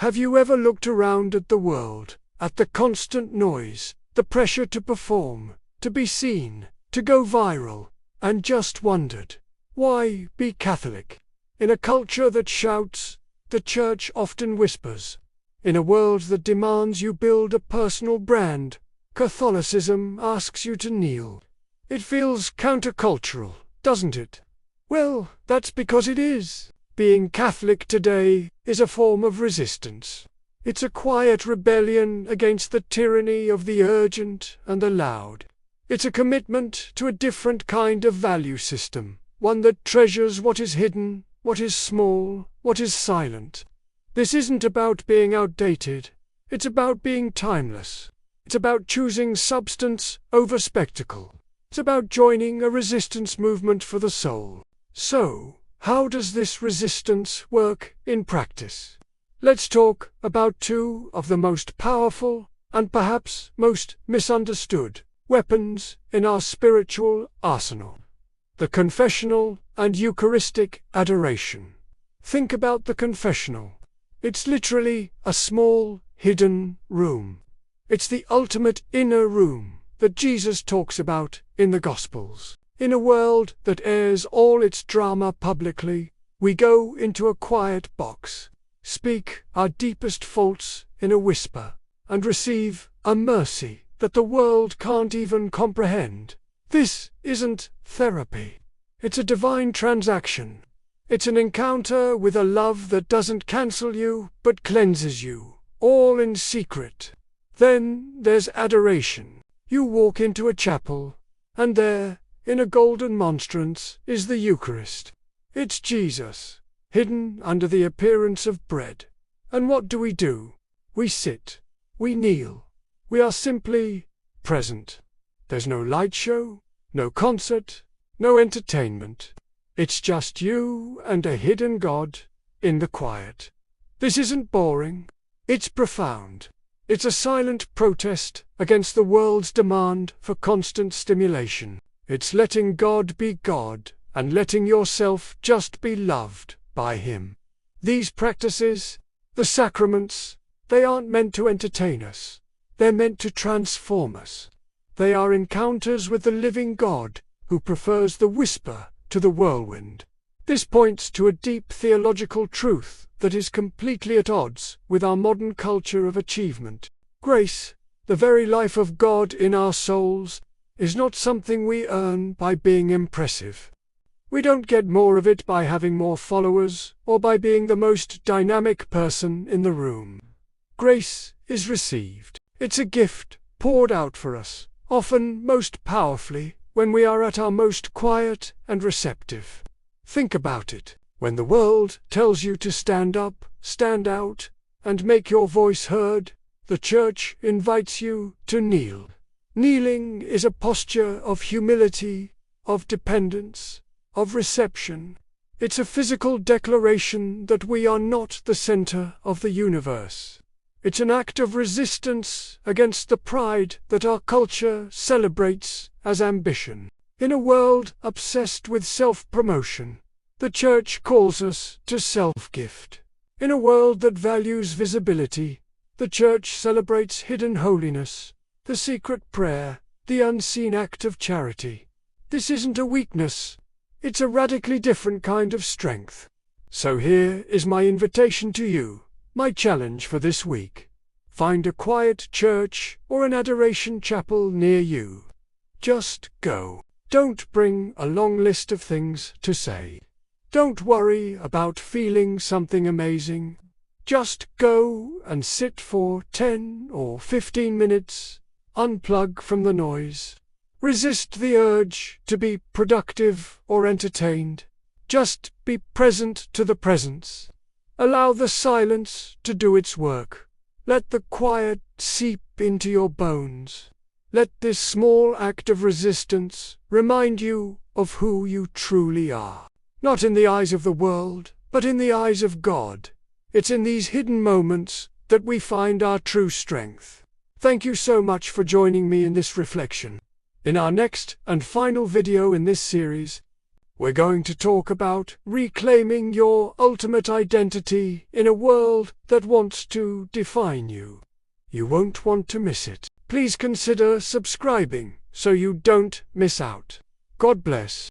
Have you ever looked around at the world, at the constant noise, the pressure to perform, to be seen, to go viral, and just wondered, why be Catholic? In a culture that shouts, the Church often whispers. In a world that demands you build a personal brand, Catholicism asks you to kneel. It feels countercultural, doesn't it? Well, that's because it is. Being Catholic today is a form of resistance. It's a quiet rebellion against the tyranny of the urgent and the loud. It's a commitment to a different kind of value system, one that treasures what is hidden, what is small, what is silent. This isn't about being outdated. It's about being timeless. It's about choosing substance over spectacle. It's about joining a resistance movement for the soul. So, how does this resistance work in practice? Let's talk about two of the most powerful and perhaps most misunderstood weapons in our spiritual arsenal: the confessional and Eucharistic adoration. Think about the confessional. It's literally a small, hidden room. It's the ultimate inner room that Jesus talks about in the Gospels. In a world that airs all its drama publicly, we go into a quiet box, speak our deepest faults in a whisper, and receive a mercy that the world can't even comprehend. This isn't therapy. It's a divine transaction. It's an encounter with a love that doesn't cancel you, but cleanses you, all in secret. Then there's adoration. You walk into a chapel, and there, in a golden monstrance, is the Eucharist. It's Jesus, hidden under the appearance of bread. And what do? We sit. We kneel. We are simply present. There's no light show, no concert, no entertainment. It's just you and a hidden God in the quiet. This isn't boring. It's profound. It's a silent protest against the world's demand for constant stimulation. It's letting God be God and letting yourself just be loved by Him. These practices, the sacraments, they aren't meant to entertain us. They're meant to transform us. They are encounters with the living God who prefers the whisper to the whirlwind. This points to a deep theological truth that is completely at odds with our modern culture of achievement. Grace, the very life of God in our souls, is not something we earn by being impressive. We don't get more of it by having more followers or by being the most dynamic person in the room. Grace is received. It's a gift poured out for us, often most powerfully when we are at our most quiet and receptive. Think about it. When the world tells you to stand up, stand out, and make your voice heard, the Church invites you to kneel. Kneeling is a posture of humility, of dependence, of reception. It's a physical declaration that we are not the center of the universe. It's an act of resistance against the pride that our culture celebrates as ambition. In a world obsessed with self-promotion, the Church calls us to self-gift. In a world that values visibility, the Church celebrates hidden holiness, the secret prayer, the unseen act of charity. This isn't a weakness. It's a radically different kind of strength. So here is my invitation to you, my challenge for this week. Find a quiet church or an adoration chapel near you. Just go. Don't bring a long list of things to say. Don't worry about feeling something amazing. Just go and sit for 10 or 15 minutes. Unplug from the noise. Resist the urge to be productive or entertained. Just be present to the presence. Allow the silence to do its work. Let the quiet seep into your bones. Let this small act of resistance remind you of who you truly are. Not in the eyes of the world, but in the eyes of God. It's in these hidden moments that we find our true strength. Thank you so much for joining me in this reflection. In our next and final video in this series, We're going to talk about reclaiming your ultimate identity in a world that wants to define you. You won't want to miss it. Please consider subscribing so you don't miss out. God bless.